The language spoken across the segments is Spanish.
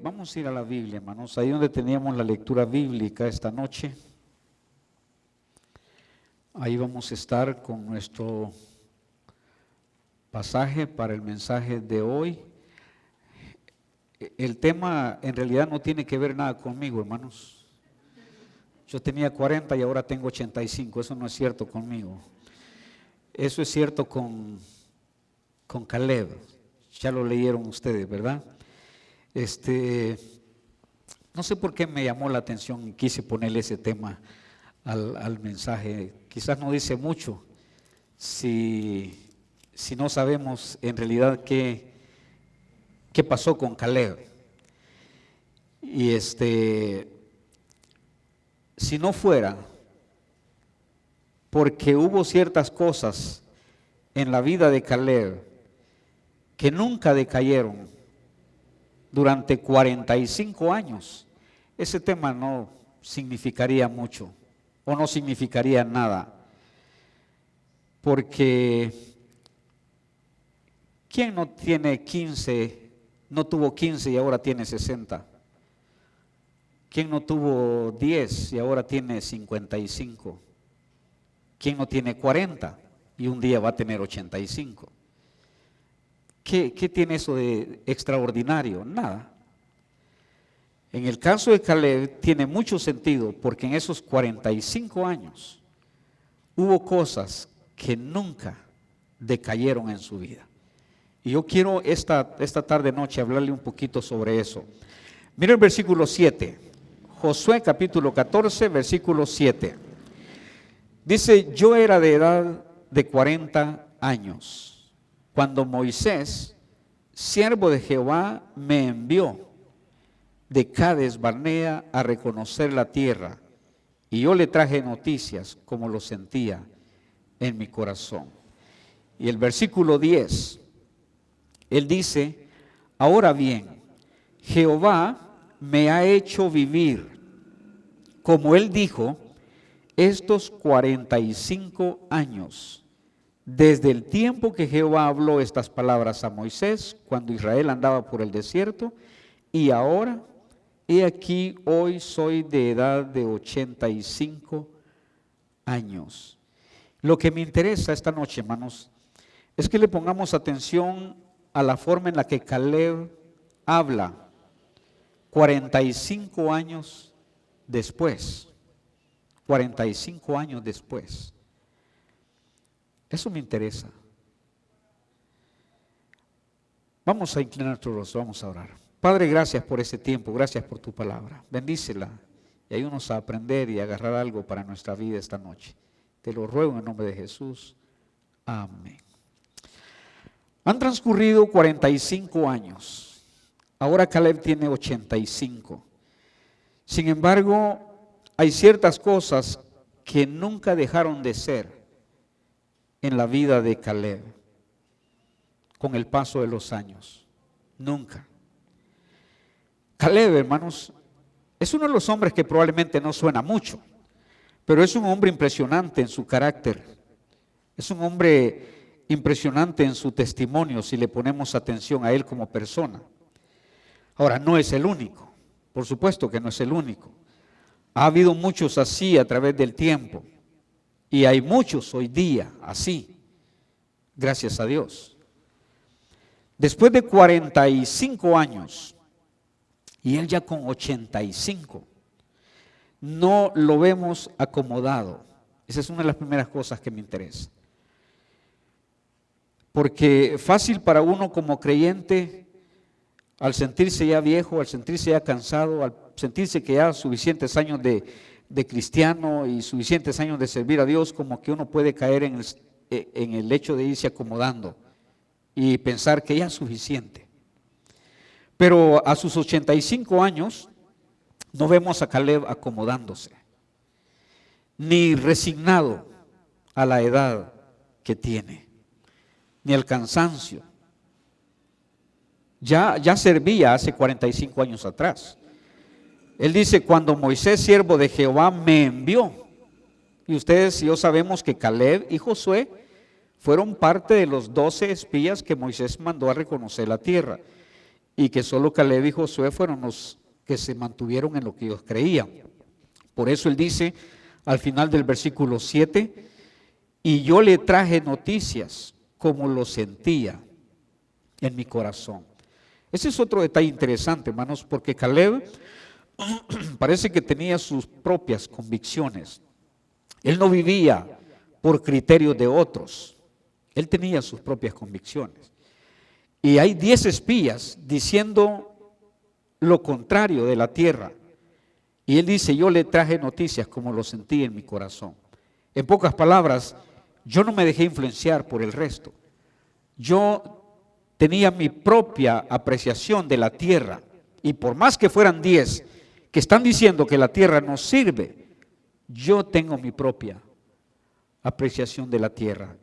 Vamos a ir a la Biblia, hermanos, ahí donde teníamos la lectura bíblica esta noche. Ahí vamos a estar con nuestro pasaje para el mensaje de hoy. El tema en realidad no tiene que ver nada conmigo, hermanos. Yo tenía 40 y ahora tengo 85, eso no es cierto conmigo. Eso es cierto con Caleb, ya lo leyeron ustedes, ¿verdad? No sé por qué me llamó la atención y quise ponerle ese tema al mensaje. Quizás no dice mucho si no sabemos en realidad qué pasó con Caleb. Y si no fuera porque hubo ciertas cosas en la vida de Caleb que nunca decayeron durante 45 años, ese tema no significaría mucho o no significaría nada. Porque ¿quién no tiene 15, no tuvo 15 y ahora tiene 60? ¿Quién no tuvo 10 y ahora tiene 55? ¿Quién no tiene 40 y un día va a tener 85? ¿Qué tiene eso de extraordinario? Nada. En el caso de Caleb tiene mucho sentido porque en esos 45 años hubo cosas que nunca decayeron en su vida. Y yo quiero esta tarde noche hablarle un poquito sobre eso. Mira el versículo 7, Josué capítulo 14, versículo 7. Dice: yo era de edad de 40 años cuando Moisés, siervo de Jehová, me envió de Cades Barnea a reconocer la tierra, y yo le traje noticias como lo sentía en mi corazón. Y el versículo 10, él dice: ahora bien, Jehová me ha hecho vivir, como él dijo, estos 45 años, desde el tiempo que Jehová habló estas palabras a Moisés, cuando Israel andaba por el desierto, y ahora, he aquí, hoy soy de edad de 85 años. Lo que me interesa esta noche, hermanos, es que le pongamos atención a la forma en la que Caleb habla 45 años después. 45 años después. Eso me interesa. Vamos a inclinar nuestro rostro, vamos a orar. Padre, gracias por ese tiempo, gracias por tu palabra. Bendícela y ayúdanos a aprender y a agarrar algo para nuestra vida esta noche. Te lo ruego en el nombre de Jesús. Amén. Han transcurrido 45 años. Ahora Caleb tiene 85. Sin embargo, hay ciertas cosas que nunca dejaron de ser en la vida de Caleb con el paso de los años. Nunca. Caleb, hermanos, es uno de los hombres que probablemente no suena mucho, pero es un hombre impresionante en su carácter. Es un hombre impresionante en su testimonio si le ponemos atención a él como persona. Ahora, no es el único, por supuesto que no es el único. Ha habido muchos así a través del tiempo y hay muchos hoy día así, gracias a Dios. Después de 45 años y él ya con 85, no lo vemos acomodado. Esa es una de las primeras cosas que me interesa. Porque fácil para uno como creyente, al sentirse ya viejo, al sentirse ya cansado, al sentirse que ya suficientes años de cristiano y suficientes años de servir a Dios, como que uno puede caer en el hecho de irse acomodando y pensar que ya es suficiente. Pero a sus 85 años no vemos a Caleb acomodándose, ni resignado a la edad que tiene, ni al cansancio. Ya servía hace 45 años atrás. Él dice: cuando Moisés, siervo de Jehová, me envió. Y ustedes y yo sabemos que Caleb y Josué fueron parte de los 12 espías que Moisés mandó a reconocer la tierra. y que solo Caleb y Josué fueron los que se mantuvieron en lo que ellos creían. Por eso él dice al final del versículo 7, y yo le traje noticias como lo sentía en mi corazón. Ese es otro detalle interesante, hermanos, porque Caleb parece que tenía sus propias convicciones. Él no vivía por criterios de otros. Él tenía sus propias convicciones. Y hay 10 espías diciendo lo contrario de la tierra. Y él dice, yo le traje noticias como lo sentí en mi corazón. En pocas palabras, yo no me dejé influenciar por el resto. Yo tenía mi propia apreciación de la tierra. Y por más que fueran 10 que están diciendo que la tierra no sirve, yo tengo mi propia apreciación de la tierra.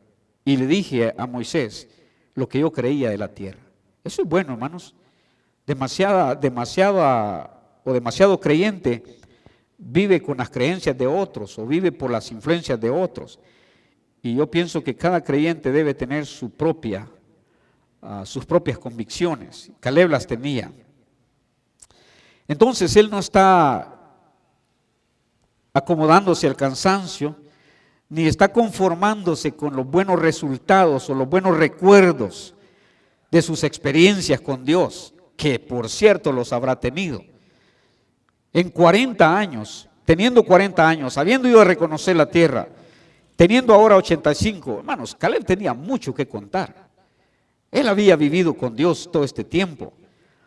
Y le dije a Moisés lo que yo creía de la tierra. Eso es bueno, hermanos. Demasiado creyente vive con las creencias de otros o vive por las influencias de otros. Y yo pienso que cada creyente debe tener sus propias convicciones. Caleb las tenía. Entonces él no está acomodándose al cansancio, ni está conformándose con los buenos resultados o los buenos recuerdos de sus experiencias con Dios, que por cierto los habrá tenido. En 40 años, teniendo 40 años, habiendo ido a reconocer la tierra, teniendo ahora 85, hermanos, Caleb tenía mucho que contar. Él había vivido con Dios todo este tiempo,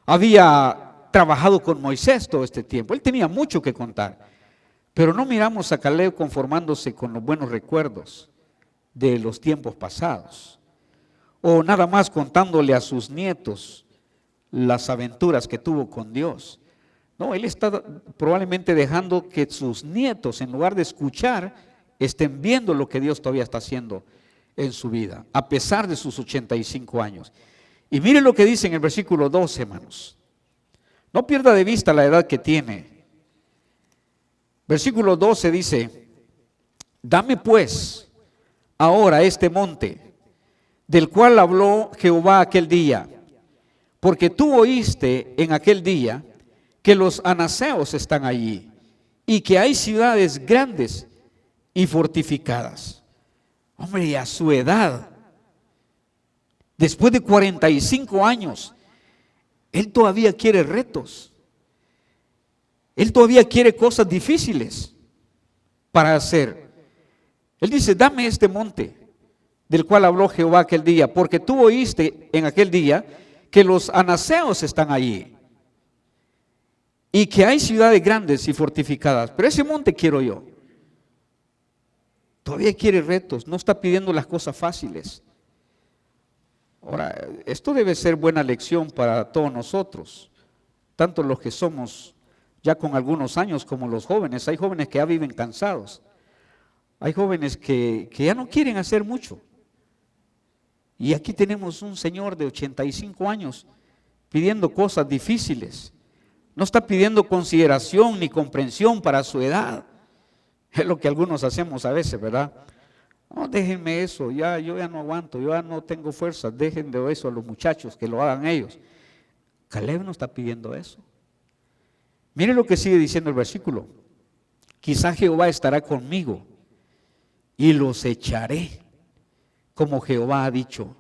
había trabajado con Moisés todo este tiempo, él tenía mucho que contar. Pero no miramos a Caleb conformándose con los buenos recuerdos de los tiempos pasados, o nada más contándole a sus nietos las aventuras que tuvo con Dios. No, él está probablemente dejando que sus nietos, en lugar de escuchar, estén viendo lo que Dios todavía está haciendo en su vida, a pesar de sus 85 años. Y mire lo que dice en el versículo 12, hermanos. No pierda de vista la edad que tiene. Versículo 12 dice, dame pues ahora este monte, del cual habló Jehová aquel día, porque tú oíste en aquel día que los anaseos están allí, y que hay ciudades grandes y fortificadas. Hombre, y a su edad, después de 45 años, él todavía quiere retos. Él todavía quiere cosas difíciles para hacer. Él dice, dame este monte del cual habló Jehová aquel día, porque tú oíste en aquel día que los anaseos están allí y que hay ciudades grandes y fortificadas, pero ese monte quiero yo. Todavía quiere retos, no está pidiendo las cosas fáciles. Ahora, esto debe ser buena lección para todos nosotros, tanto los que somos ya con algunos años como los jóvenes. Hay jóvenes que ya viven cansados, hay jóvenes que ya no quieren hacer mucho. Y aquí tenemos un señor de 85 años pidiendo cosas difíciles. No está pidiendo consideración ni comprensión para su edad. Es lo que algunos hacemos a veces, ¿verdad? No, déjenme eso, yo ya no aguanto, yo ya no tengo fuerza, dejen de eso a los muchachos, que lo hagan ellos. Caleb no está pidiendo eso. Mire lo que sigue diciendo el versículo. Quizá Jehová estará conmigo y los echaré, como Jehová ha dicho.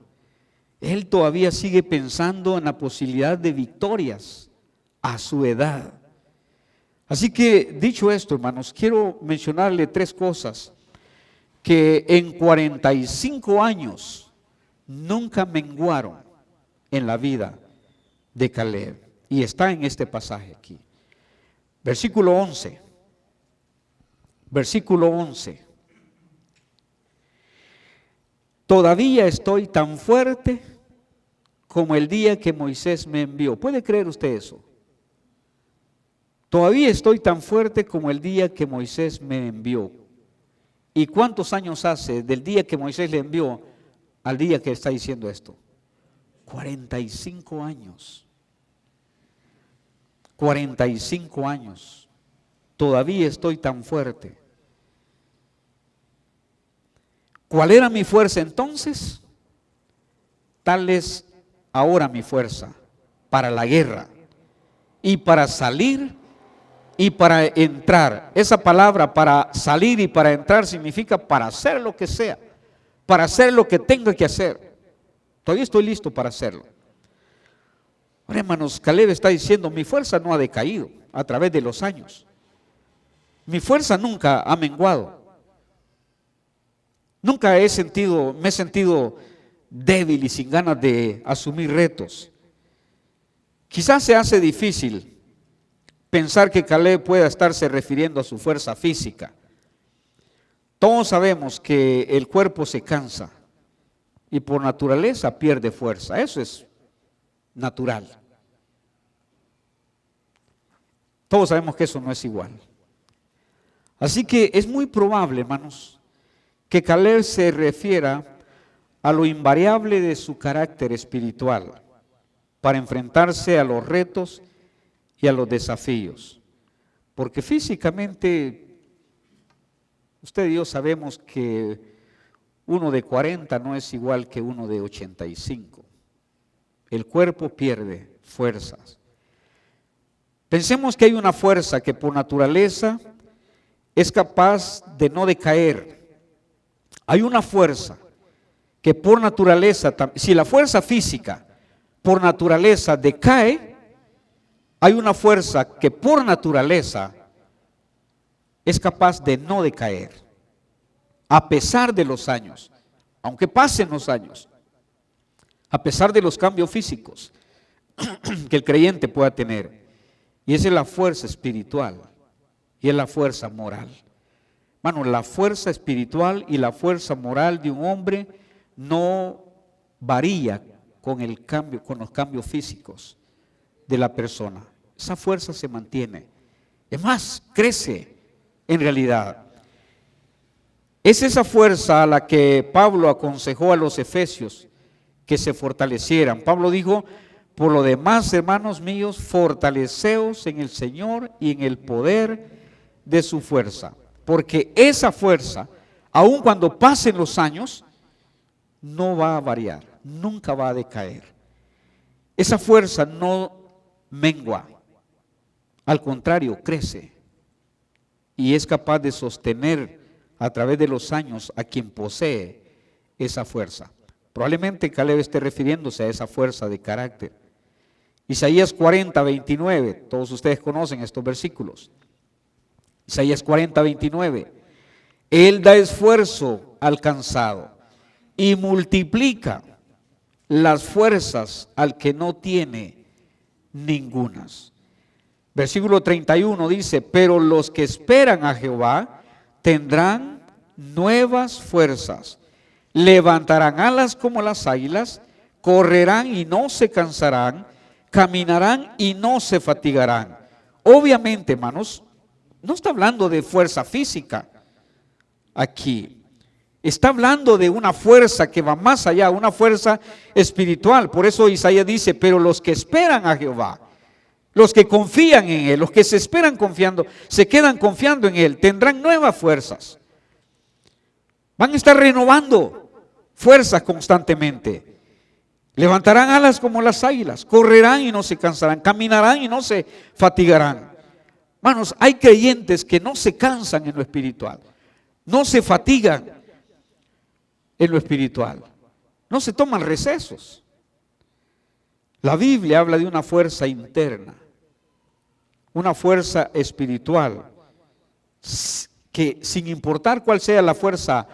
Él todavía sigue pensando en la posibilidad de victorias a su edad. Así que, dicho esto, hermanos, quiero mencionarle 3 cosas que en 45 años nunca menguaron en la vida de Caleb. Y está en este pasaje aquí. Versículo 11. Versículo 11. Todavía estoy tan fuerte como el día que Moisés me envió. ¿Puede creer usted eso? Todavía estoy tan fuerte como el día que Moisés me envió. ¿Y cuántos años hace del día que Moisés le envió al día que está diciendo esto? 45 años. 45 años. Todavía estoy tan fuerte. ¿Cuál era mi fuerza entonces? Tal es ahora mi fuerza. para la guerra, y para salir y para entrar. Esa palabra para salir y para entrar significa para hacer lo que sea, para hacer lo que tenga que hacer. Todavía estoy listo para hacerlo. Ahora, hermanos, Caleb está diciendo, mi fuerza no ha decaído a través de los años. Mi fuerza nunca ha menguado. Nunca me he sentido débil y sin ganas de asumir retos. Quizás se hace difícil pensar que Caleb pueda estarse refiriendo a su fuerza física. Todos sabemos que el cuerpo se cansa y por naturaleza pierde fuerza. Eso es natural. Todos sabemos que eso no es igual. Así que es muy probable, hermanos, que Caleb se refiera a lo invariable de su carácter espiritual para enfrentarse a los retos y a los desafíos. Porque físicamente, usted y yo sabemos que uno de 40 no es igual que uno de 85. El cuerpo pierde fuerzas. Pensemos que hay una fuerza que por naturaleza es capaz de no decaer. Hay una fuerza que por naturaleza, si la fuerza física por naturaleza decae, hay una fuerza que por naturaleza es capaz de no decaer, a pesar de los años, aunque pasen los años, a pesar de los cambios físicos que el creyente pueda tener. Y esa es la fuerza espiritual y es la fuerza moral. Hermano, la fuerza espiritual y la fuerza moral de un hombre no varía con los cambios físicos de la persona. Esa fuerza se mantiene. Es más, crece en realidad. Es esa fuerza a la que Pablo aconsejó a los efesios que se fortalecieran. Pablo dijo, por lo demás, hermanos míos, fortaleceos en el Señor y en el poder de su fuerza. Porque esa fuerza, aun cuando pasen los años, no va a variar, nunca va a decaer. Esa fuerza no mengua, al contrario, crece y es capaz de sostener a través de los años a quien posee esa fuerza. Probablemente Caleb esté refiriéndose a esa fuerza de carácter. Isaías 40, 29, todos ustedes conocen estos versículos. Isaías 40, 29. Él da esfuerzo al cansado y multiplica las fuerzas al que no tiene ningunas. Versículo 31 dice, pero los que esperan a Jehová tendrán nuevas fuerzas, levantarán alas como las águilas, correrán y no se cansarán, caminarán y no se fatigarán. Obviamente, hermanos, no está hablando de fuerza física aquí. Está hablando de una fuerza que va más allá, una fuerza espiritual. Por eso Isaías dice, pero los que esperan a Jehová, los que confían en Él, los que se esperan confiando, se quedan confiando en Él, tendrán nuevas fuerzas. Van a estar renovando fuerzas constantemente. Levantarán alas como las águilas, correrán y no se cansarán, caminarán y no se fatigarán. Hermanos, hay creyentes que no se cansan en lo espiritual, no se fatigan en lo espiritual, no se toman recesos. La Biblia habla de una fuerza interna, una fuerza espiritual, que sin importar cuál sea la fuerza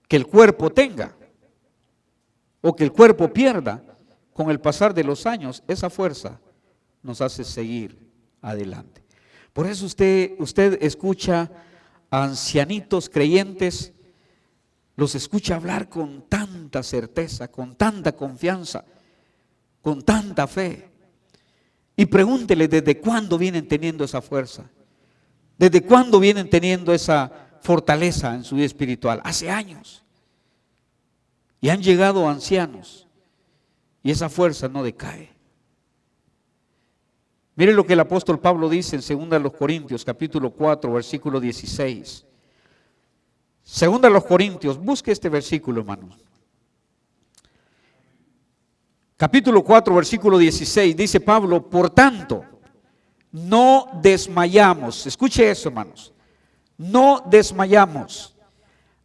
que el cuerpo tenga o que el cuerpo pierda, con el pasar de los años, esa fuerza nos hace seguir adelante. Por eso usted escucha a ancianitos creyentes, los escucha hablar con tanta certeza, con tanta confianza, con tanta fe. Y pregúntele desde cuándo vienen teniendo esa fuerza, desde cuándo vienen teniendo esa fortaleza en su vida espiritual. Hace años. Y han llegado ancianos y esa fuerza no decae. Mire lo que el apóstol Pablo dice en 2 Corintios capítulo 4 versículo 16. 2 Corintios, busque este versículo, hermanos. Capítulo 4, versículo 16, dice Pablo, por tanto, no desmayamos. Escuche eso, hermanos. No desmayamos.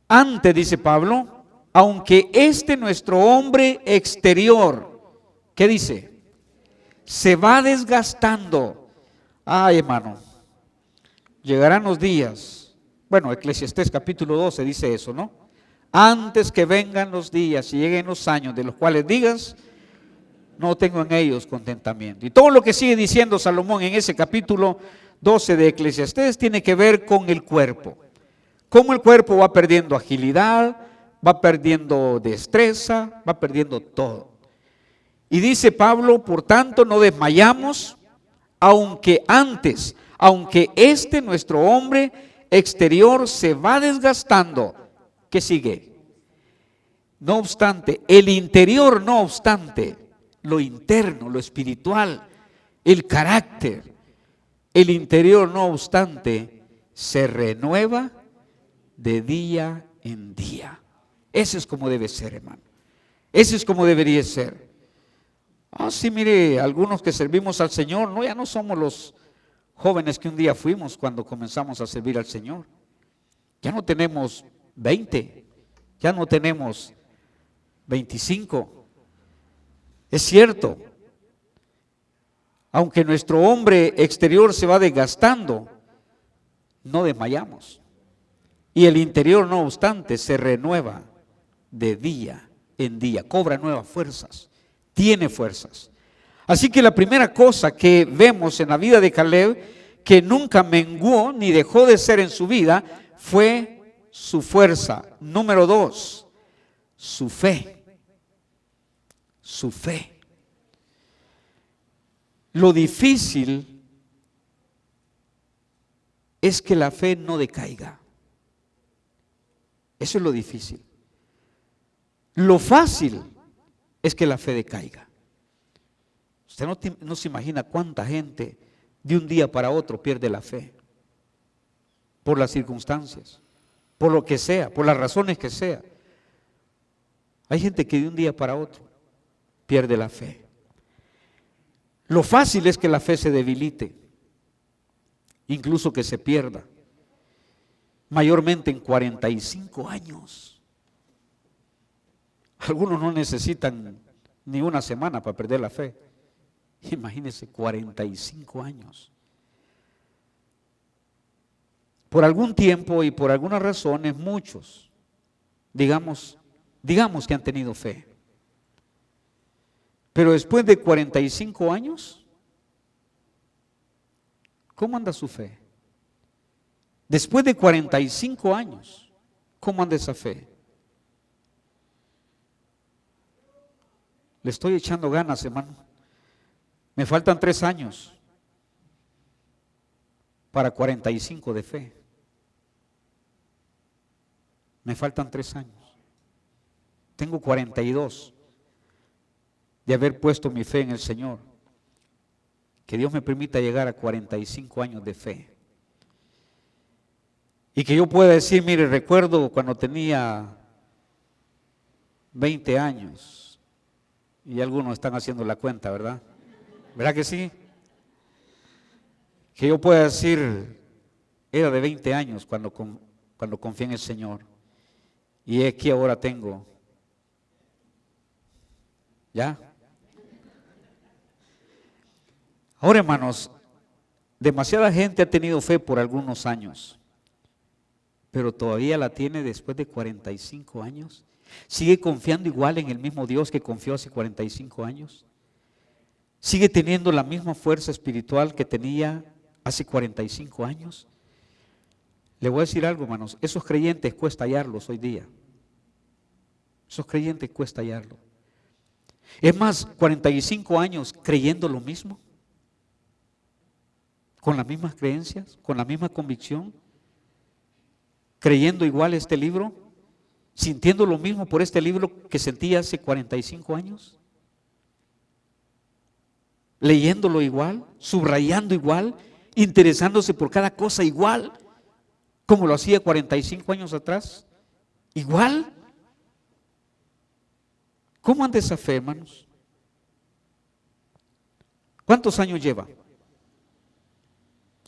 Antes, dice Pablo, aunque nuestro hombre exterior, ¿qué dice? Se va desgastando. Ay, hermano, llegarán los días. Bueno, Eclesiastés capítulo 12 dice eso, ¿no? Antes que vengan los días y lleguen los años de los cuales digas, no tengo en ellos contentamiento. Y todo lo que sigue diciendo Salomón en ese capítulo 12 de Eclesiastés tiene que ver con el cuerpo. Cómo el cuerpo va perdiendo agilidad, va perdiendo destreza, va perdiendo todo. Y dice Pablo, por tanto no desmayamos, aunque nuestro hombre exterior se va desgastando. ¿Qué sigue? No obstante, el interior, no obstante, lo interno, lo espiritual, el carácter, el interior, no obstante, se renueva de día en día. Ese es como debe ser, hermano. Ese es como debería ser. Sí, mire, algunos que servimos al Señor, no, ya no somos los jóvenes que un día fuimos cuando comenzamos a servir al Señor. Ya no tenemos 20, ya no tenemos 25. Es cierto, aunque nuestro hombre exterior se va desgastando, no desmayamos. Y el interior, no obstante, se renueva de día en día, cobra nuevas fuerzas, tiene fuerzas. Así que la primera cosa que vemos en la vida de Caleb, que nunca menguó ni dejó de ser en su vida, fue su fuerza. Número 2, su fe. Su fe. Lo difícil es que la fe no decaiga. Eso es lo difícil. Lo fácil es que la fe decaiga. Usted no se imagina cuánta gente de un día para otro pierde la fe. Por las circunstancias, por lo que sea, por las razones que sea. Hay gente que de un día para otro pierde la fe. Lo fácil es que la fe se debilite, incluso que se pierda, mayormente en 45 años. Algunos no necesitan ni una semana para perder la fe. Imagínense, 45 años. Por algún tiempo y por algunas razones, muchos, digamos que han tenido fe. Pero después de 45 años, ¿cómo anda su fe? Después de 45 años, ¿cómo anda esa fe? Le estoy echando ganas, hermano. Me faltan 3 años para 45 de fe. Me faltan 3 años. Tengo 42 de haber puesto mi fe en el Señor. Que Dios me permita llegar a 45 años de fe. Y que yo pueda decir, mire, recuerdo cuando tenía 20 años. Y algunos están haciendo la cuenta, ¿verdad? ¿Verdad que sí? Que yo pueda decir, era de 20 años cuando confié en el Señor. Y aquí ahora tengo, ¿ya? Ahora, hermanos, demasiada gente ha tenido fe por algunos años, pero todavía la tiene después de 45 años. ¿Sigue confiando igual en el mismo Dios que confió hace 45 años? ¿Sigue teniendo la misma fuerza espiritual que tenía hace 45 años? Le voy a decir algo, hermanos, esos creyentes cuesta hallarlos hoy día. Esos creyentes cuesta hallarlos. Es más, 45 años creyendo lo mismo, con las mismas creencias, con la misma convicción, creyendo igual este libro, sintiendo lo mismo por este libro que sentía hace 45 años, leyéndolo igual, subrayando igual, interesándose por cada cosa igual, como lo hacía 45 años atrás, igual. ¿Cómo anda esa fe, hermanos? ¿Cuántos años lleva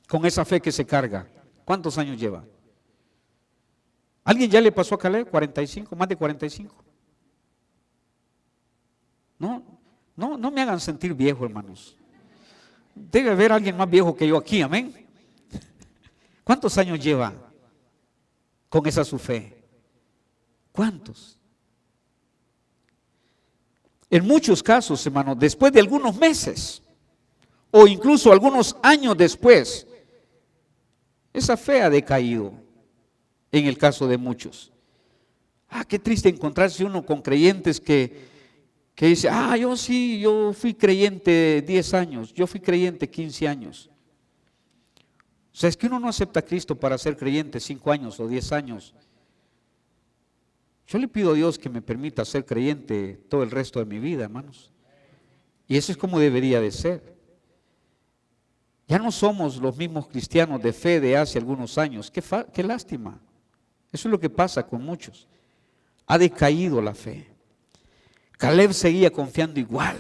con esa fe que se carga? ¿Cuántos años lleva? ¿Alguien ya le pasó a Caleb? 45, más de 45. No me hagan sentir viejo, hermanos. Debe haber alguien más viejo que yo aquí, amén. ¿Cuántos años lleva con esa su fe? ¿Cuántos? En muchos casos, hermanos, después de algunos meses o incluso algunos años después, esa fe ha decaído en el caso de muchos. Qué triste encontrarse uno con creyentes que dice, yo fui creyente 10 años, yo fui creyente 15 años. O sea, es que uno no acepta a Cristo para ser creyente 5 años o 10 años. Yo le pido a Dios que me permita ser creyente todo el resto de mi vida, hermanos. Y eso es como debería de ser. Ya no somos los mismos cristianos de fe de hace algunos años. Qué lástima. Eso es lo que pasa con muchos. Ha decaído la fe. Caleb seguía confiando igual.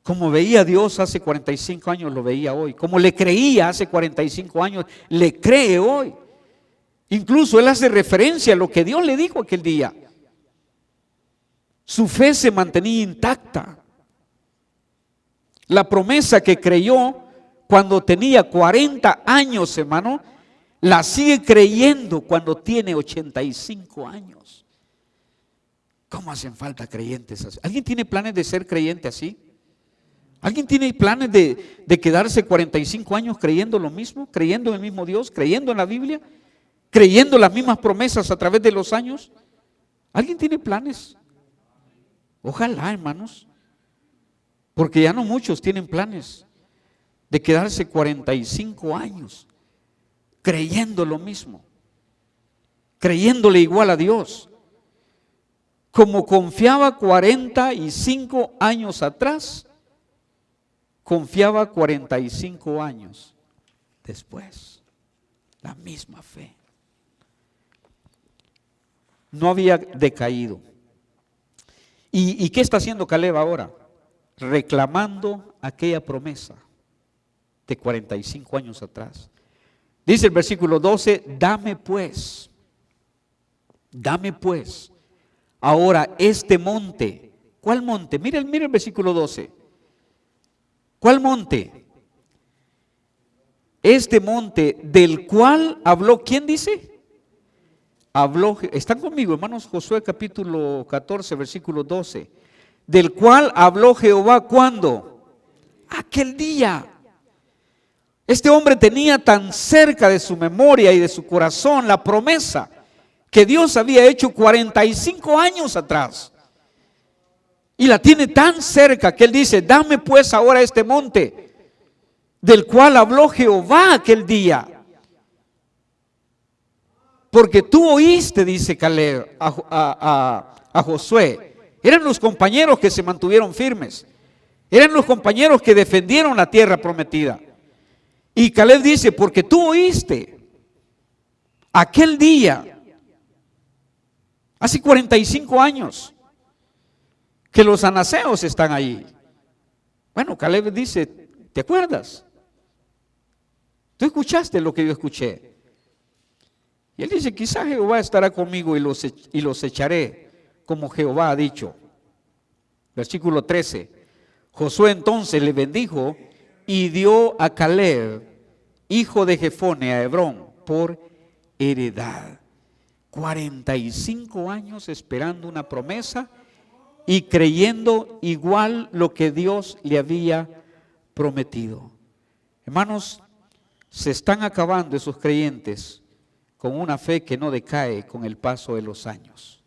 Como veía a Dios hace 45 años, lo veía hoy. Como le creía hace 45 años, le cree hoy. Incluso él hace referencia a lo que Dios le dijo aquel día. Su fe se mantenía intacta. La promesa que creyó cuando tenía 40 años, hermano, la sigue creyendo cuando tiene 85 años. ¿Cómo hacen falta creyentes así? ¿Alguien tiene planes de ser creyente así? ¿Alguien tiene planes de quedarse 45 años creyendo lo mismo? ¿Creyendo en el mismo Dios? ¿Creyendo en la Biblia? ¿Creyendo las mismas promesas a través de los años? ¿Alguien tiene planes? Ojalá, hermanos. Porque ya no muchos tienen planes de quedarse 45 años creyendo lo mismo, creyéndole igual a Dios. Como confiaba 45 años atrás, confiaba 45 años después. La misma fe. No había decaído. ¿Y qué está haciendo Caleb ahora? Reclamando aquella promesa de 45 años atrás. Dice el versículo 12, dame pues ahora este monte. ¿Cuál monte? Mira el versículo 12. ¿Cuál monte? Este monte del cual habló, ¿quién dice? Habló, están conmigo, hermanos, Josué capítulo 14, versículo 12. Del cual habló Jehová, ¿cuándo? Aquel día. Este hombre tenía tan cerca de su memoria y de su corazón la promesa que Dios había hecho 45 años atrás. Y la tiene tan cerca que él dice, dame pues ahora este monte, del cual habló Jehová aquel día. Porque tú oíste, dice Caleb a Josué. Eran los compañeros que se mantuvieron firmes. Eran los compañeros que defendieron la tierra prometida. Y Caleb dice, porque tú oíste aquel día, hace 45 años, que los anaseos están ahí. Bueno, Caleb dice, ¿te acuerdas? Tú escuchaste lo que yo escuché. Y él dice, quizá Jehová estará conmigo y los echaré, como Jehová ha dicho. Versículo 13. Josué entonces le bendijo y dio a Caleb, hijo de Jefone, a Hebrón, por heredad. 45 años esperando una promesa y creyendo igual lo que Dios le había prometido. Hermanos, se están acabando esos creyentes con una fe que no decae con el paso de los años.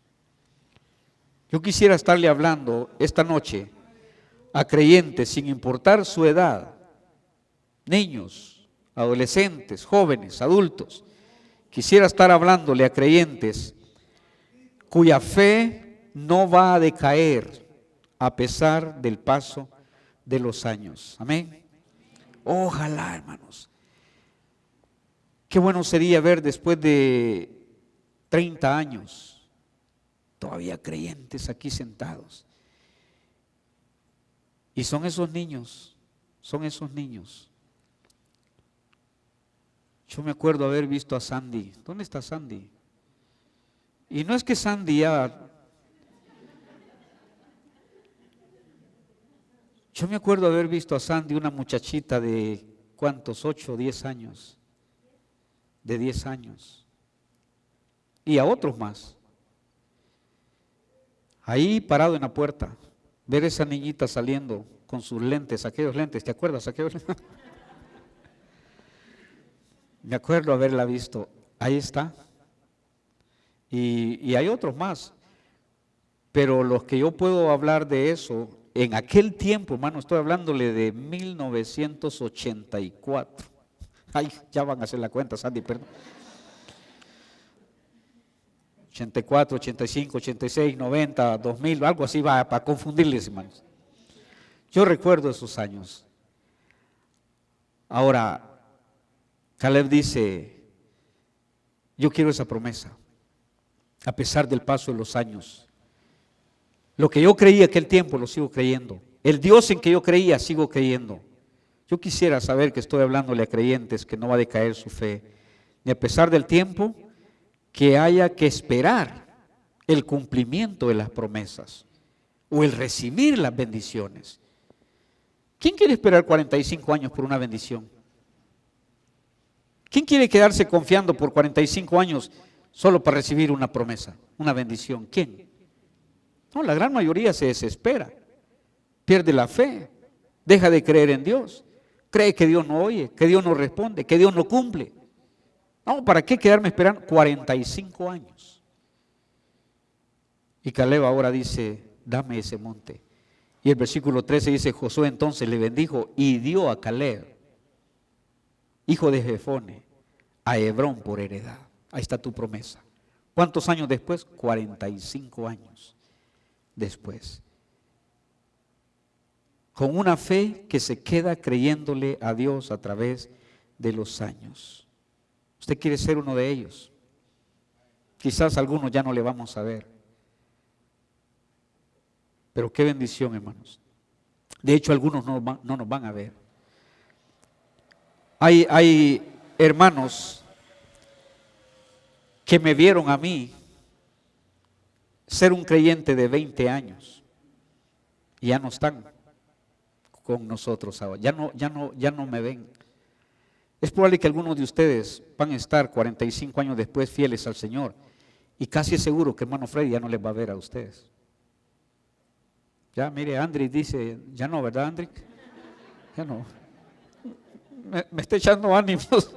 Yo quisiera estarle hablando esta noche a creyentes sin importar su edad, niños, adolescentes, jóvenes, adultos. Quisiera estar hablándole a creyentes cuya fe no va a decaer a pesar del paso de los años. Amén. Ojalá, hermanos. Qué bueno sería ver después de 30 años todavía creyentes aquí sentados. Y son esos niños, son esos niños. Yo me acuerdo haber visto a Sandy. ¿Dónde está Sandy? Y no es que Sandy ya... Yo me acuerdo haber visto a Sandy, una muchachita de, ¿cuántos? 8 o 10 años. De 10 años. Y a otros más. Ahí parado en la puerta, ver esa niñita saliendo con sus lentes, aquellos lentes, ¿te acuerdas? Aquellos lentes. Me acuerdo haberla visto, ahí está. Y hay otros más, pero los que yo puedo hablar de eso, en aquel tiempo, hermano, estoy hablándole de 1984. Ay, ya van a hacer la cuenta, Sandy, perdón. 84, 85, 86, 90, 2000, algo así va para confundirles, hermanos. Yo recuerdo esos años. Ahora, Caleb dice, yo quiero esa promesa, a pesar del paso de los años. Lo que yo creía aquel tiempo lo sigo creyendo. El Dios en que yo creía sigo creyendo. Yo quisiera saber que estoy hablándole a creyentes que no va a decaer su fe, ni a pesar del tiempo, que haya que esperar el cumplimiento de las promesas o el recibir las bendiciones. ¿Quién quiere esperar 45 años por una bendición? ¿Quién quiere quedarse confiando por 45 años solo para recibir una promesa, una bendición? ¿Quién? No, la gran mayoría se desespera, pierde la fe, deja de creer en Dios, cree que Dios no oye, que Dios no responde, que Dios no cumple. No, ¿para qué quedarme esperando 45 años? Y Caleb ahora dice, dame ese monte. Y el versículo 13 dice, Josué entonces le bendijo y dio a Caleb, hijo de Jefone, a Hebrón por heredad. Ahí está tu promesa. ¿Cuántos años después? 45 años después. Con una fe que se queda creyéndole a Dios a través de los años. Usted quiere ser uno de ellos. Quizás algunos ya no le vamos a ver. Pero qué bendición, hermanos. De hecho, algunos no nos van a ver. Hay hermanos que me vieron a mí ser un creyente de 20 años y ya no están con nosotros ahora. Ya no me ven. Es probable que algunos de ustedes van a estar 45 años después fieles al Señor y casi es seguro que hermano Freddy ya no les va a ver a ustedes. Ya, mire, Andrick dice, ya no, ¿verdad, Andrick? Ya no. Me está echando ánimos.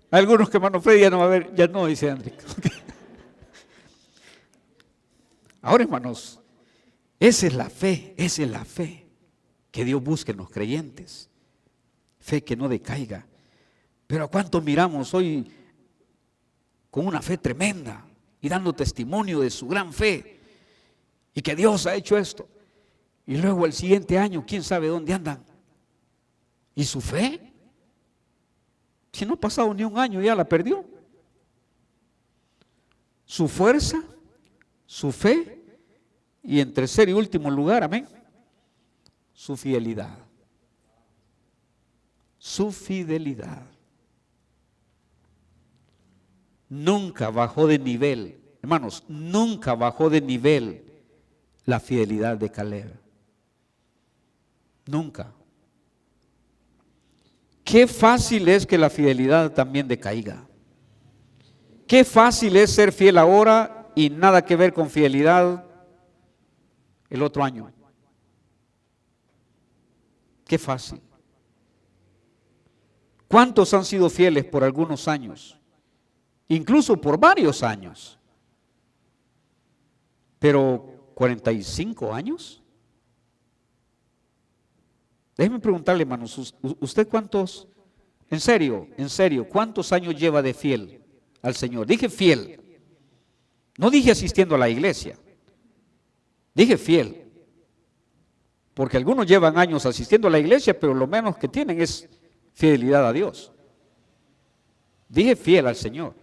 Hay algunos que hermano Freddy ya no va a ver, ya no, dice Andrick. Ahora, hermanos, esa es la fe que Dios busca en los creyentes. Fe que no decaiga. Pero ¿a cuánto miramos hoy con una fe tremenda y dando testimonio de su gran fe y que Dios ha hecho esto? Y luego el siguiente año, quién sabe dónde andan. ¿Y su fe? Si no ha pasado ni un año, ya la perdió. Su fuerza, su fe y en tercer y último lugar, amén, su fidelidad. Su fidelidad. Nunca bajó de nivel, hermanos, nunca bajó de nivel la fidelidad de Caleb. Nunca. Qué fácil es que la fidelidad también decaiga. Qué fácil es ser fiel ahora y nada que ver con fidelidad el otro año. Qué fácil. ¿Cuántos han sido fieles por algunos años? Incluso por varios años. Pero 45 años. Déjeme preguntarle, hermanos, ¿usted cuántos, en serio, cuántos años lleva de fiel al Señor? Dije fiel. No dije asistiendo a la iglesia. Dije fiel. Porque algunos llevan años asistiendo a la iglesia, pero lo menos que tienen es fidelidad a Dios. Dije fiel al Señor.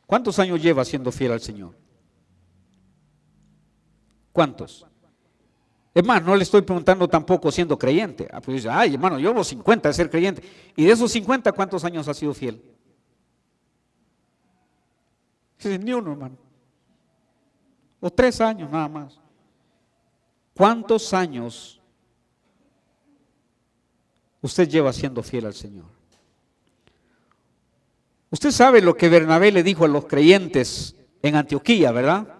¿Cuántos años lleva siendo fiel al Señor? ¿Cuántos? Es más, no le estoy preguntando tampoco siendo creyente. Pues dice, ay, hermano, yo los 50 de ser creyente. Y de esos 50, ¿cuántos años ha sido fiel? Dice, ni uno, hermano. O 3 años nada más. ¿Cuántos años usted lleva siendo fiel al Señor? Usted sabe lo que Bernabé le dijo a los creyentes en Antioquía, ¿verdad?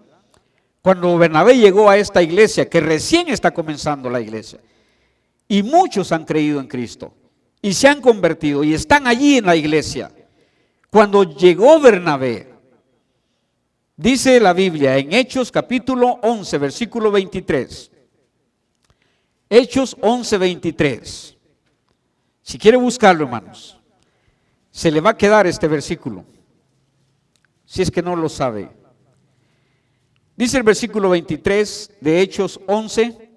Cuando Bernabé llegó a esta iglesia, que recién está comenzando la iglesia, y muchos han creído en Cristo, y se han convertido, y están allí en la iglesia. Cuando llegó Bernabé, dice la Biblia en Hechos capítulo 11, versículo 23. Hechos 11, 23. Si quiere buscarlo, hermanos, se le va a quedar este versículo, si es que no lo sabe. Dice el versículo 23 de Hechos 11,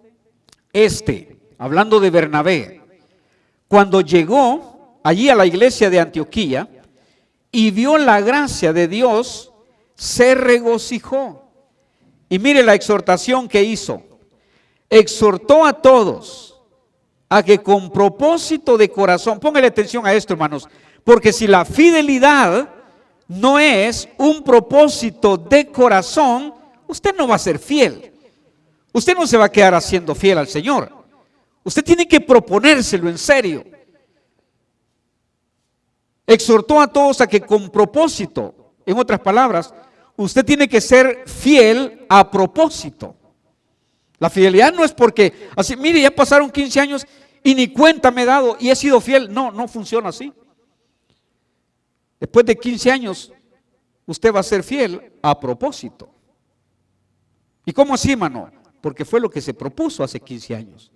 hablando de Bernabé, cuando llegó allí a la iglesia de Antioquía y vio la gracia de Dios, se regocijó. Y mire la exhortación que hizo. Exhortó a todos a que con propósito de corazón, póngale atención a esto, hermanos, porque si la fidelidad no es un propósito de corazón, usted no va a ser fiel. Usted no se va a quedar haciendo fiel al Señor. Usted tiene que proponérselo en serio. Exhortó a todos a que con propósito, en otras palabras, usted tiene que ser fiel a propósito. La fidelidad no es porque, así, mire, ya pasaron 15 años y ni cuenta me he dado y he sido fiel. No, no funciona así. Después de 15 años, usted va a ser fiel a propósito. ¿Y cómo así, hermano? Porque fue lo que se propuso hace 15 años.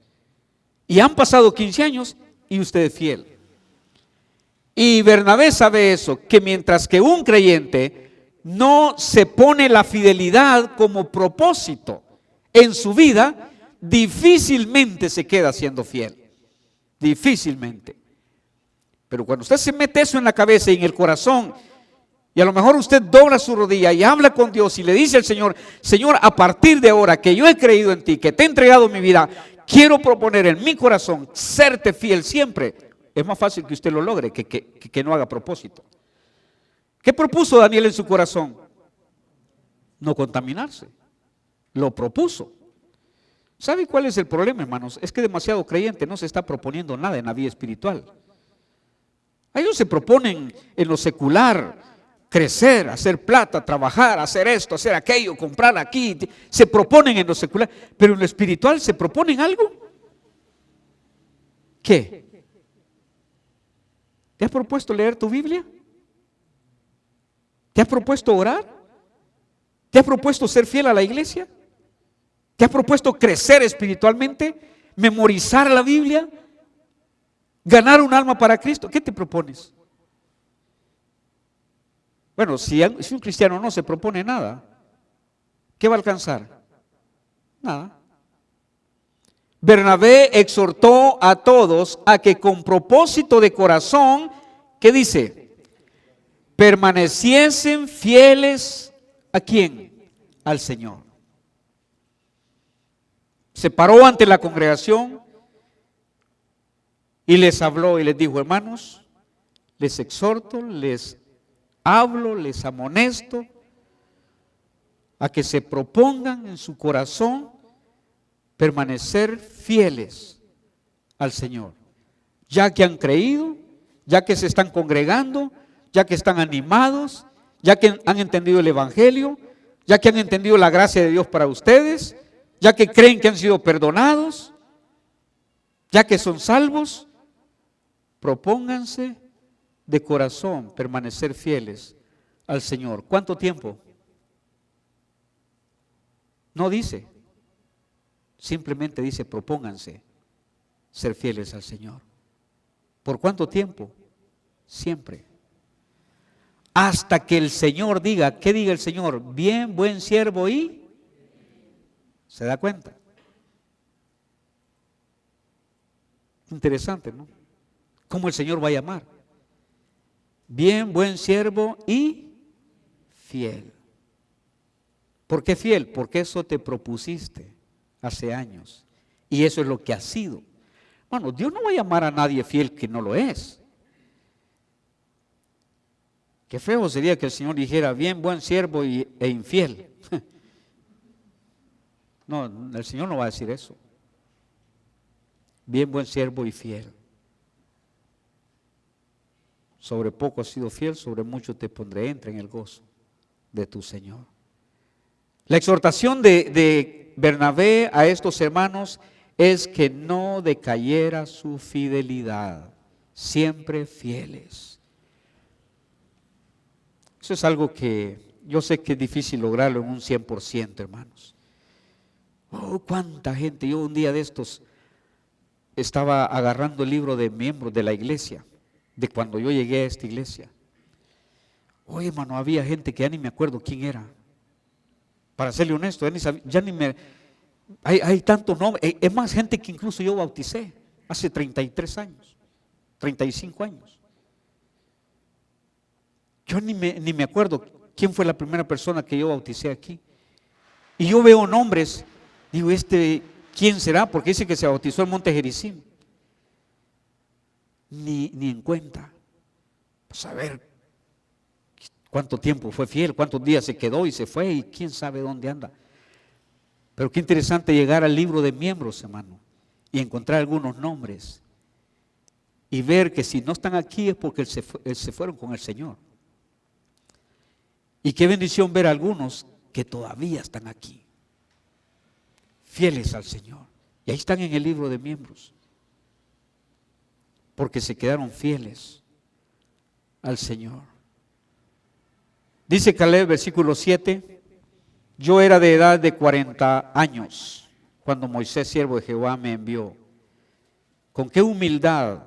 Y han pasado 15 años y usted es fiel. Y Bernabé sabe eso, que mientras que un creyente no se pone la fidelidad como propósito en su vida, difícilmente se queda siendo fiel. Difícilmente. Pero cuando usted se mete eso en la cabeza y en el corazón, y a lo mejor usted dobla su rodilla y habla con Dios y le dice al Señor, Señor, a partir de ahora que yo he creído en ti, que te he entregado mi vida, quiero proponer en mi corazón serte fiel siempre. Es más fácil que usted lo logre que no haga propósito. ¿Qué propuso Daniel en su corazón? No contaminarse. Lo propuso. ¿Sabe cuál es el problema, hermanos? Es que demasiado creyente no se está proponiendo nada en la vida espiritual. Ellos se proponen en lo secular crecer, hacer plata, trabajar, hacer esto, hacer aquello, comprar aquí. Se proponen en lo secular, pero en lo espiritual se proponen algo. ¿Qué? ¿Te has propuesto leer tu Biblia? ¿Te has propuesto orar? ¿Te has propuesto ser fiel a la iglesia? ¿Te has propuesto crecer espiritualmente? ¿Memorizar la Biblia? ¿Ganar un alma para Cristo? ¿Qué te propones? Bueno, si un cristiano no se propone nada, ¿qué va a alcanzar? Nada. Bernabé exhortó a todos a que con propósito de corazón, ¿qué dice? Permaneciesen fieles ¿a quién? Al Señor. Se paró ante la congregación y les habló y les dijo, hermanos, les exhorto, les hablo, les amonesto a que se propongan en su corazón permanecer fieles al Señor, ya que han creído, ya que se están congregando, ya que están animados, ya que han entendido el Evangelio, ya que han entendido la gracia de Dios para ustedes, ya que creen que han sido perdonados, ya que son salvos. Propónganse de corazón permanecer fieles al Señor. ¿Cuánto tiempo? No dice. Simplemente dice, propónganse ser fieles al Señor. ¿Por cuánto tiempo? Siempre. Hasta que el Señor diga, ¿qué diga el Señor? Bien, buen siervo y... ¿Se da cuenta? Interesante, ¿no? ¿Cómo el Señor va a llamar? Bien, buen siervo y fiel. ¿Por qué fiel? Porque eso te propusiste. hace años. Y eso es lo que ha sido. Bueno, Dios no va a llamar a nadie fiel que no lo es. Qué feo sería que el Señor dijera, bien, buen siervo e infiel. No, el Señor no va a decir eso. Bien, buen siervo y fiel. Sobre poco has sido fiel, sobre mucho te pondré, entra en el gozo de tu Señor. La exhortación de Bernabé a estos hermanos es que no decayera su fidelidad, siempre fieles. Eso es algo que yo sé que es difícil lograrlo en un 100%, hermanos. Oh, cuánta gente. Yo un día de estos estaba agarrando el libro de miembros de la iglesia, de cuando yo llegué a esta iglesia. Oye, hermano, había gente que ya ni me acuerdo quién era. Para serle honesto, ya ni me... Hay tantos nombres. Es más, gente que incluso yo bauticé hace 33 años, 35 años. Yo ni me acuerdo quién fue la primera persona que yo bauticé aquí. Y yo veo nombres, digo, ¿quién será? Porque dice que se bautizó en Monte Gerizim. Ni en cuenta. Pues a ver, ¿cuánto tiempo fue fiel? ¿Cuántos días se quedó y se fue? Y quién sabe dónde anda. Pero qué interesante llegar al libro de miembros, hermano, y encontrar algunos nombres. Y ver que si no están aquí es porque se fueron con el Señor. Y qué bendición ver a algunos que todavía están aquí, fieles al Señor. Y ahí están en el libro de miembros, porque se quedaron fieles al Señor. Dice Caleb, versículo 7, yo era de edad de 40 años cuando Moisés, siervo de Jehová, me envió. Con qué humildad.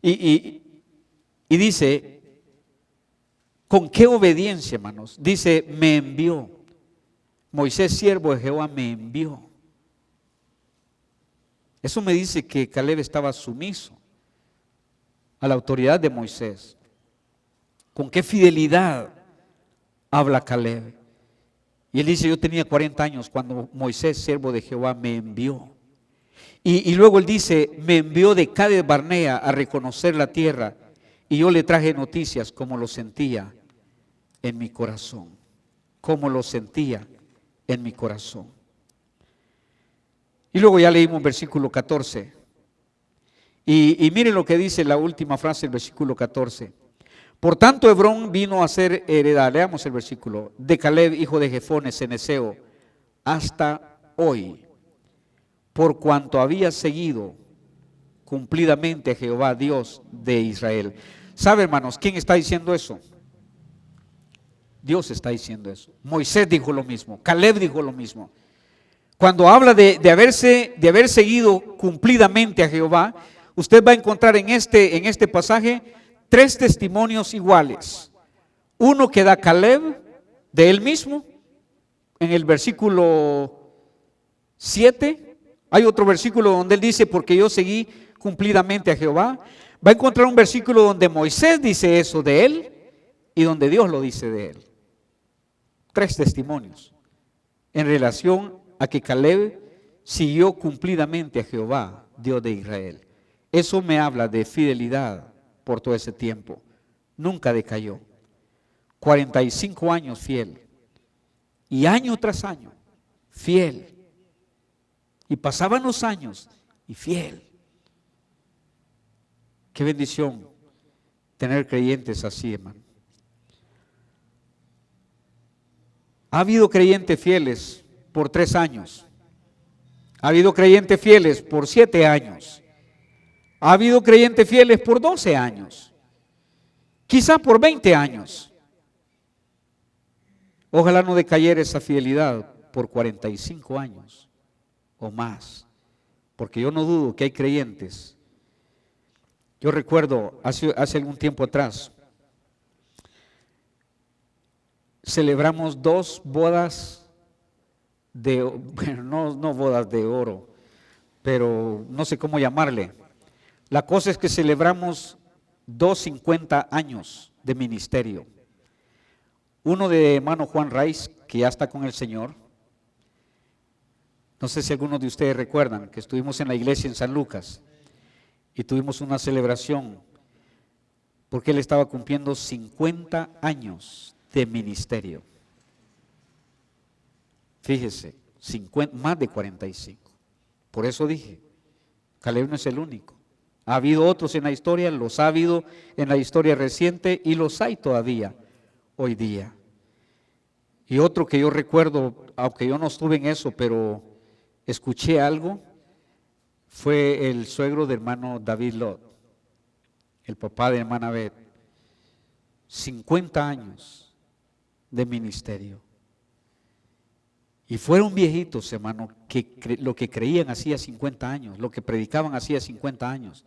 Y dice, con qué obediencia, hermanos. Dice, me envió. Moisés, siervo de Jehová, me envió. Eso me dice que Caleb estaba sumiso a la autoridad de Moisés. Con qué fidelidad habla Caleb. Y él dice, yo tenía 40 años cuando Moisés, siervo de Jehová, me envió. Y luego él dice, me envió de Cades Barnea a reconocer la tierra. Y yo le traje noticias como lo sentía en mi corazón. Como lo sentía en mi corazón. Y luego ya leímos versículo 14. Y miren lo que dice la última frase del versículo 14. Por tanto, Hebrón vino a ser heredad, leamos el versículo, de Caleb, hijo de Jefone, cenezeo, hasta hoy, por cuanto había seguido cumplidamente a Jehová, Dios de Israel. ¿Sabe, hermanos, quién está diciendo eso? Dios está diciendo eso. Moisés dijo lo mismo, Caleb dijo lo mismo. Cuando habla de haber seguido cumplidamente a Jehová, usted va a encontrar en este pasaje 3 testimonios iguales. Uno que da Caleb de él mismo, en el versículo 7. Hay otro versículo donde él dice, porque yo seguí cumplidamente a Jehová. Va a encontrar un versículo donde Moisés dice eso de él y donde Dios lo dice de él. 3 testimonios en relación a que Caleb siguió cumplidamente a Jehová, Dios de Israel. Eso me habla de fidelidad por todo ese tiempo. Nunca decayó. 45 años fiel. Y año tras año, fiel. Y pasaban los años y fiel. Qué bendición tener creyentes así, hermano. Ha habido creyentes fieles por 3 años. Ha habido creyentes fieles por 7 años. Ha habido creyentes fieles por 12 años. Quizá por 20 años. Ojalá no decayera esa fidelidad por 45 años o más. Porque yo no dudo que hay creyentes. Yo recuerdo hace algún tiempo atrás, celebramos 2 bodas bueno, no bodas de oro, pero no sé cómo llamarle. La cosa es que celebramos 50 años de ministerio. Uno de hermano Juan Raiz, que ya está con el Señor, No sé si algunos de ustedes recuerdan que estuvimos en la iglesia en San Lucas y tuvimos una celebración porque él estaba cumpliendo 50 años de ministerio. Fíjese, más de 45. Por eso dije, Caleb no es el único. Ha habido otros en la historia, los ha habido en la historia reciente y los hay todavía hoy día. Y otro que yo recuerdo, aunque yo no estuve en eso, pero escuché algo, fue el suegro del hermano David Lot, el papá de hermana Beth. 50 años de ministerio. Y fueron viejitos, hermano, que lo que creían hacía 50 años, lo que predicaban hacía 50 años,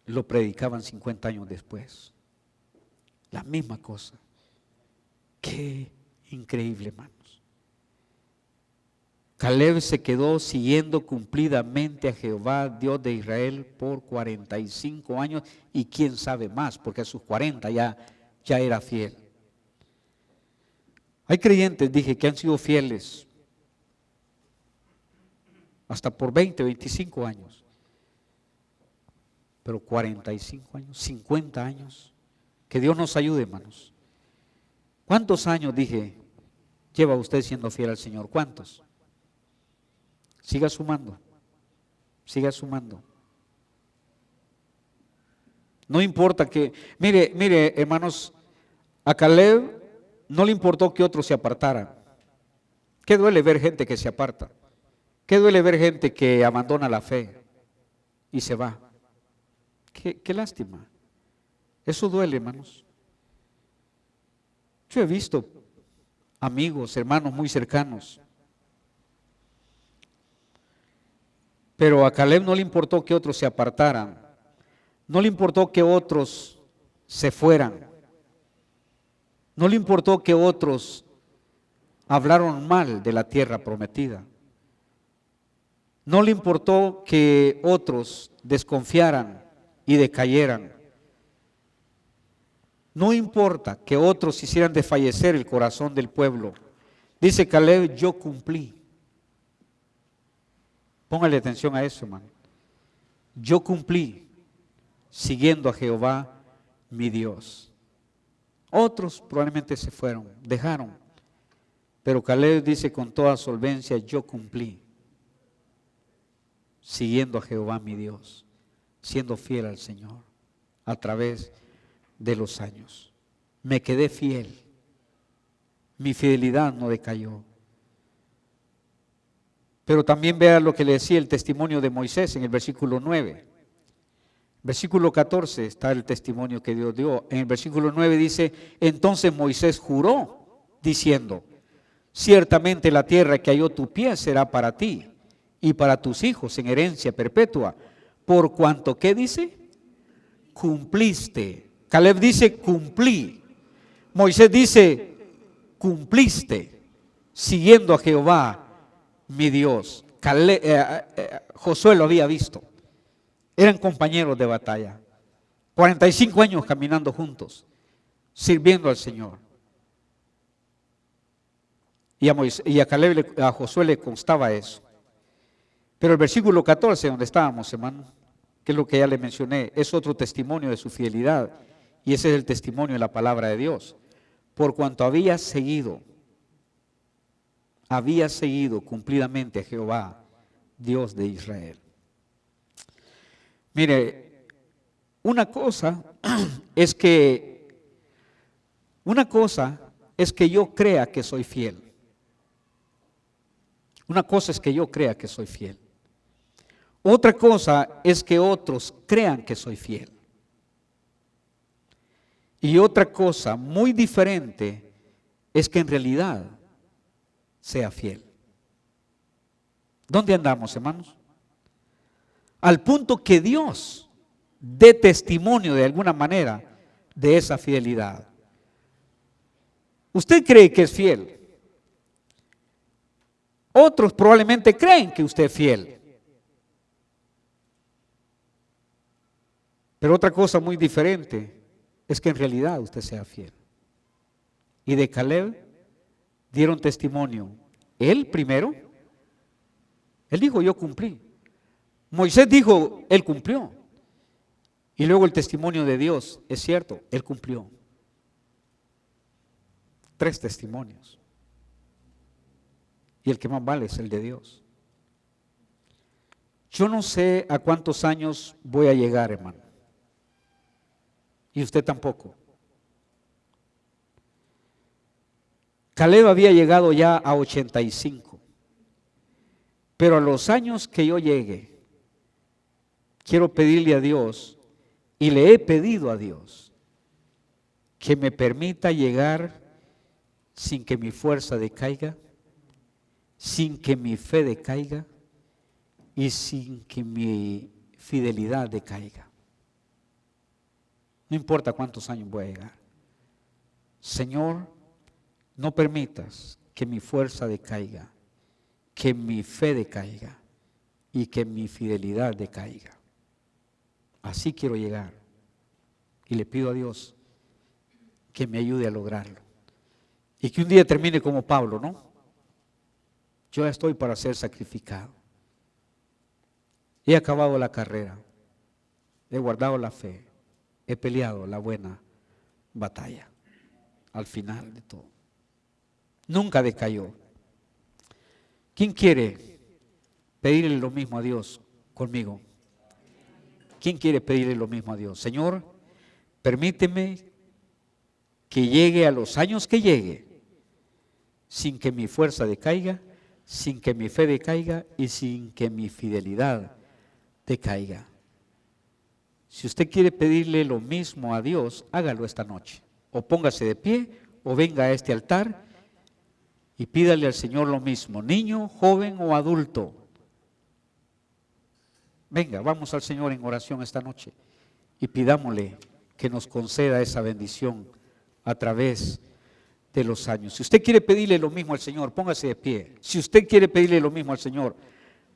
lo predicaban 50 años después. La misma cosa. Qué increíble, hermanos. Caleb se quedó siguiendo cumplidamente a Jehová, Dios de Israel, por 45 años y quién sabe más, porque a sus 40 ya era fiel. Hay creyentes, dije, que han sido fieles hasta por 20, 25 años, pero 45 años, 50 años, que Dios nos ayude, hermanos. ¿Cuántos años, dije, lleva usted siendo fiel al Señor? ¿Cuántos? Siga sumando, siga sumando. No importa que, mire, hermanos, a Caleb no le importó que otros se apartaran. Qué duele ver gente que se aparta. Qué duele ver gente que abandona la fe y se va. Qué lástima. Eso duele, hermanos. Yo he visto amigos, hermanos muy cercanos. Pero a Caleb no le importó que otros se apartaran. No le importó que otros se fueran. No le importó que otros hablaron mal de la tierra prometida. No le importó que otros desconfiaran y decayeran. No importa que otros hicieran desfallecer el corazón del pueblo. Dice Caleb, yo cumplí. Póngale atención a eso, hermano. Yo cumplí siguiendo a Jehová, mi Dios. Otros probablemente se fueron, dejaron. Pero Caleb dice con toda solvencia, yo cumplí siguiendo a Jehová, mi Dios, siendo fiel al Señor a través de los años. Me quedé fiel. Mi fidelidad no decayó. Pero también vea lo que le decía el testimonio de Moisés en el versículo 9. Versículo 14 está el testimonio que Dios dio. En el versículo 9 dice, entonces Moisés juró, diciendo, ciertamente la tierra que halló tu pie será para ti y para tus hijos en herencia perpetua, por cuanto, ¿qué dice? Cumpliste. Caleb dice, cumplí. Moisés dice, cumpliste, siguiendo a Jehová, mi Dios. Josué lo había visto. Eran compañeros de batalla. 45 años caminando juntos, sirviendo al Señor. Y a Caleb, a Josué le constaba eso. Pero el versículo 14, donde estábamos, hermano, que es lo que ya le mencioné, es otro testimonio de su fidelidad. Y ese es el testimonio de la palabra de Dios. Por cuanto había seguido cumplidamente a Jehová, Dios de Israel. Mire, una cosa es que yo crea que soy fiel. Una cosa es que yo crea que soy fiel. Otra cosa es que otros crean que soy fiel. Y otra cosa muy diferente es que en realidad sea fiel. ¿Dónde andamos, hermanos? Al punto que Dios dé testimonio de alguna manera de esa fidelidad. Usted cree que es fiel. Otros probablemente creen que usted es fiel. Pero otra cosa muy diferente es que en realidad usted sea fiel. Y de Caleb dieron testimonio él primero Él dijo, yo cumplí. Moisés dijo, él cumplió. Y luego el testimonio de Dios, es cierto, él cumplió. 3 testimonios. Y el que más vale es el de Dios. Yo no sé a cuántos años voy a llegar, hermano. Y usted tampoco. Caleb había llegado ya a 85. Pero a los años que yo llegue, quiero pedirle a Dios, y le he pedido a Dios, que me permita llegar sin que mi fuerza decaiga, sin que mi fe decaiga y sin que mi fidelidad decaiga. No importa cuántos años voy a llegar. Señor, no permitas que mi fuerza decaiga, que mi fe decaiga y que mi fidelidad decaiga. Así quiero llegar. Y le pido a Dios que me ayude a lograrlo. Y que un día termine como Pablo, ¿no? Yo ya estoy para ser sacrificado. He acabado la carrera. He guardado la fe. He peleado la buena batalla. Al final de todo. Nunca decayó. ¿Quién quiere pedirle lo mismo a Dios conmigo? ¿Quién quiere pedirle lo mismo a Dios? Señor, permíteme que llegue a los años que llegue, sin que mi fuerza decaiga, sin que mi fe decaiga y sin que mi fidelidad decaiga. Si usted quiere pedirle lo mismo a Dios, hágalo esta noche. O póngase de pie o venga a este altar y pídale al Señor lo mismo, niño, joven o adulto. Venga, vamos al Señor en oración esta noche y pidámosle que nos conceda esa bendición a través de los años. Si usted quiere pedirle lo mismo al Señor, póngase de pie. Si usted quiere pedirle lo mismo al Señor,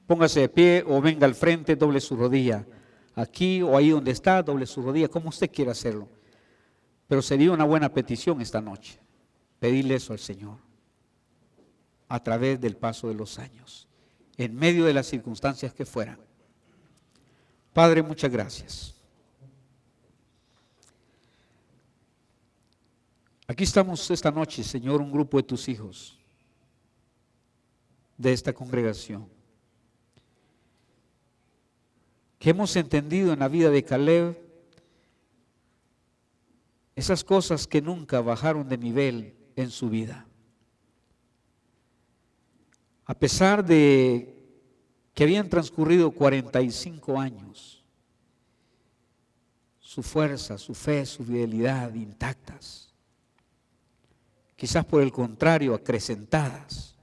póngase de pie o venga al frente, doble su rodilla. Aquí o ahí donde está, doble su rodilla, como usted quiera hacerlo. Pero sería una buena petición esta noche, pedirle eso al Señor a través del paso de los años, en medio de las circunstancias que fueran. Padre, muchas gracias. Aquí estamos esta noche, Señor, un grupo de tus hijos de esta congregación, que hemos entendido en la vida de Caleb esas cosas que nunca bajaron de nivel en su vida. A pesar de que habían transcurrido 45 años, su fuerza, su fe, su fidelidad intactas. Quizás por el contrario, acrecentadas.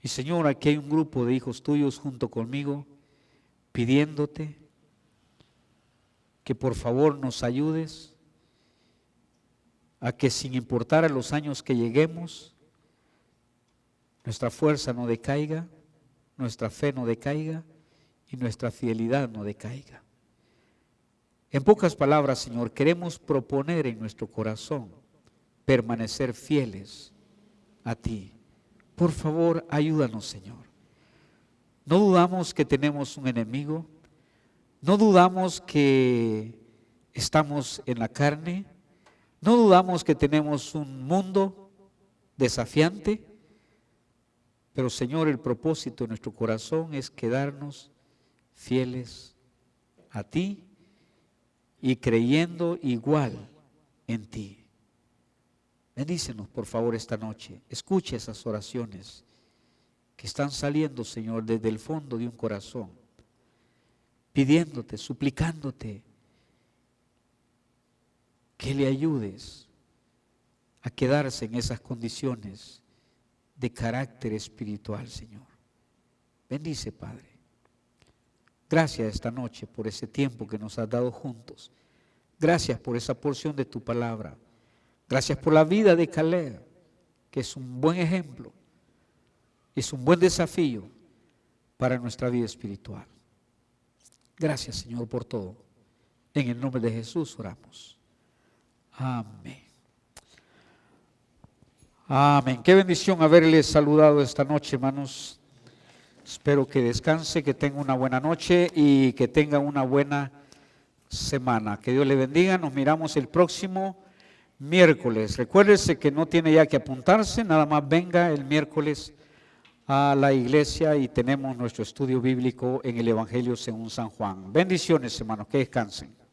Y Señor, aquí hay un grupo de hijos tuyos junto conmigo, pidiéndote que por favor nos ayudes a que sin importar a los años que lleguemos, nuestra fuerza no decaiga, nuestra fe no decaiga y nuestra fidelidad no decaiga. En pocas palabras, Señor, queremos proponer en nuestro corazón permanecer fieles a ti. Por favor, ayúdanos, Señor. No dudamos que tenemos un enemigo, no dudamos que estamos en la carne, no dudamos que tenemos un mundo desafiante, pero Señor, el propósito de nuestro corazón es quedarnos fieles a ti y creyendo igual en ti. Bendícenos, por favor, esta noche. Escuche esas oraciones que están saliendo, Señor, desde el fondo de un corazón, pidiéndote, suplicándote que le ayudes a quedarse en esas condiciones de carácter espiritual, Señor. Bendice, Padre. Gracias esta noche por ese tiempo que nos has dado juntos. Gracias por esa porción de tu palabra. Gracias por la vida de Caleb, que es un buen ejemplo, es un buen desafío para nuestra vida espiritual. Gracias, Señor, por todo. En el nombre de Jesús oramos. Amén. Amén. Qué bendición haberles saludado esta noche, hermanos. Espero que descanse, que tenga una buena noche y que tenga una buena semana. Que Dios le bendiga. Nos miramos el próximo miércoles. Recuérdese que no tiene ya que apuntarse, nada más venga el miércoles a la iglesia y tenemos nuestro estudio bíblico en el Evangelio según San Juan. Bendiciones, hermanos, que descansen.